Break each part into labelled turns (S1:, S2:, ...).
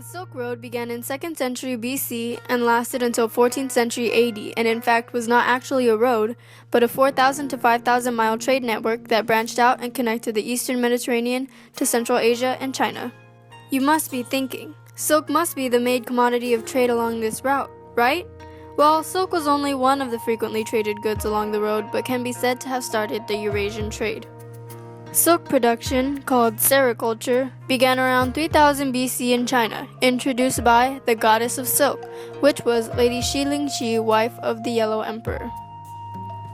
S1: The Silk Road began in 2nd century BC and lasted until 14th century AD, and in fact was not actually a road, but a 4,000 to 5,000 mile trade network that branched out and connected the eastern Mediterranean to Central Asia and China. You must be thinking, silk must be the main commodity of trade along this route, right? Well, silk was only one of the frequently traded goods along the road, but can be said to have started the Eurasian trade. Silk production, called sericulture, began around 3000 BC in China, introduced by the goddess of silk, which was Lady Xilingqi, wife of the Yellow Emperor.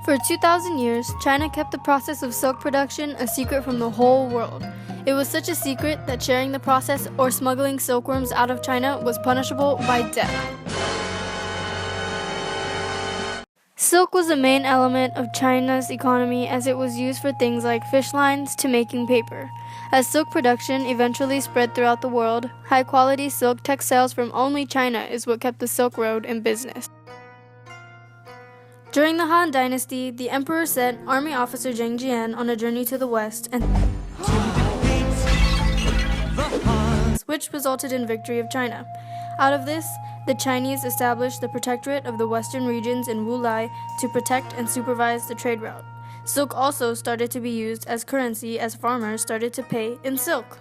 S1: For 2,000 years, China kept the process of silk production a secret from the whole world. It was such a secret that sharing the process or smuggling silkworms out of China was punishable by death. Silk was the main element of China's economy as it was used for things like fish lines to making paper. As silk production eventually spread throughout the world, high-quality silk textiles from only China is what kept the Silk Road in business. During the Han Dynasty, the emperor sent army officer Zheng Jian on a journey to the west, which resulted in victory of China. Out of this, the Chinese established the Protectorate of the Western regions in Wulai to protect and supervise the trade route. Silk also started to be used as currency as farmers started to pay in silk.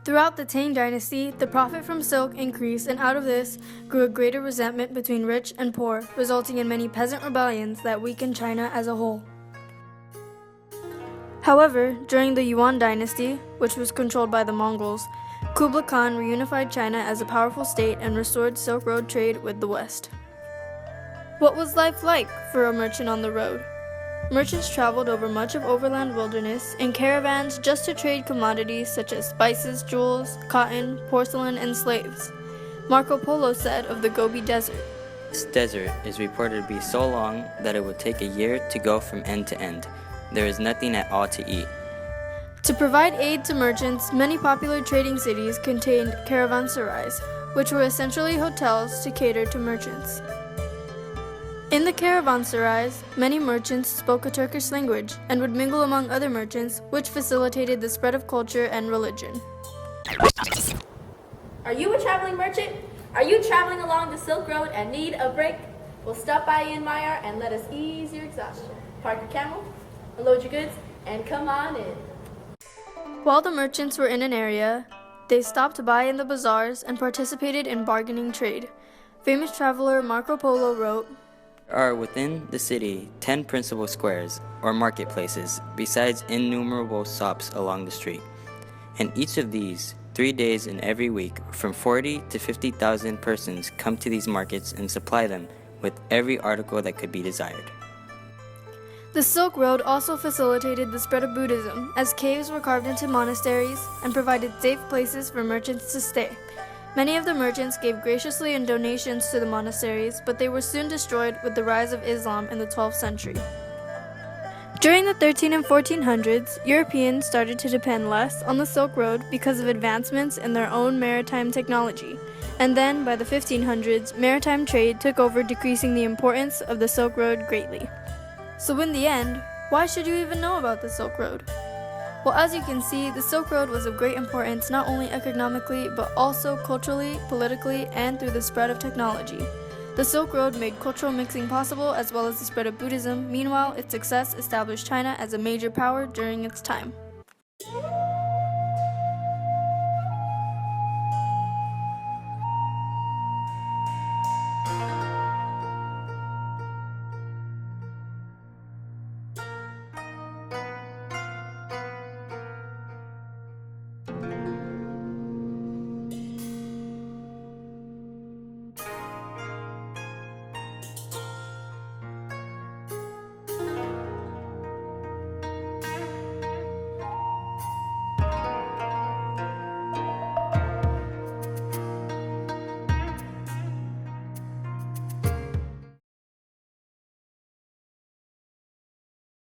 S1: Throughout the Tang Dynasty, the profit from silk increased, and out of this grew a greater resentment between rich and poor, resulting in many peasant rebellions that weakened China as a whole. However, during the Yuan Dynasty, which was controlled by the Mongols, Kublai Khan reunified China as a powerful state and restored Silk Road trade with the West. What was life like for a merchant on the road? Merchants traveled over much of overland wilderness in caravans just to trade commodities such as spices, jewels, cotton, porcelain, and slaves. Marco Polo said of the Gobi Desert,
S2: "This desert is reported to be so long that it would take a year to go from end to end. There is nothing at all to eat."
S1: To provide aid to merchants, many popular trading cities contained caravanserais, which were essentially hotels to cater to merchants. In the caravanserais, many merchants spoke a Turkish language and would mingle among other merchants, which facilitated the spread of culture and religion.
S3: Are you a traveling merchant? Are you traveling along the Silk Road and need a break? Well, stop by in Myanmar and let us ease your exhaustion. Park your camel, unload your goods, and come on in.
S1: While the merchants were in an area, they stopped by in the bazaars and participated in bargaining trade. Famous traveler Marco Polo wrote,
S2: "There are within the city 10 principal squares, or marketplaces, besides innumerable shops along the street. And each of these, 3 days in every week, from 40 to 50,000 persons come to these markets and supply them with every article that could be desired."
S1: The Silk Road also facilitated the spread of Buddhism, as caves were carved into monasteries and provided safe places for merchants to stay. Many of the merchants gave graciously in donations to the monasteries, but they were soon destroyed with the rise of Islam in the 12th century. During the 13 and 1400s, Europeans started to depend less on the Silk Road because of advancements in their own maritime technology. And then, by the 1500s, maritime trade took over, decreasing the importance of the Silk Road greatly. So in the end, why should you even know about the Silk Road? Well, as you can see, the Silk Road was of great importance not only economically, but also culturally, politically, and through the spread of technology. The Silk Road made cultural mixing possible as well as the spread of Buddhism. Meanwhile, its success established China as a major power during its time.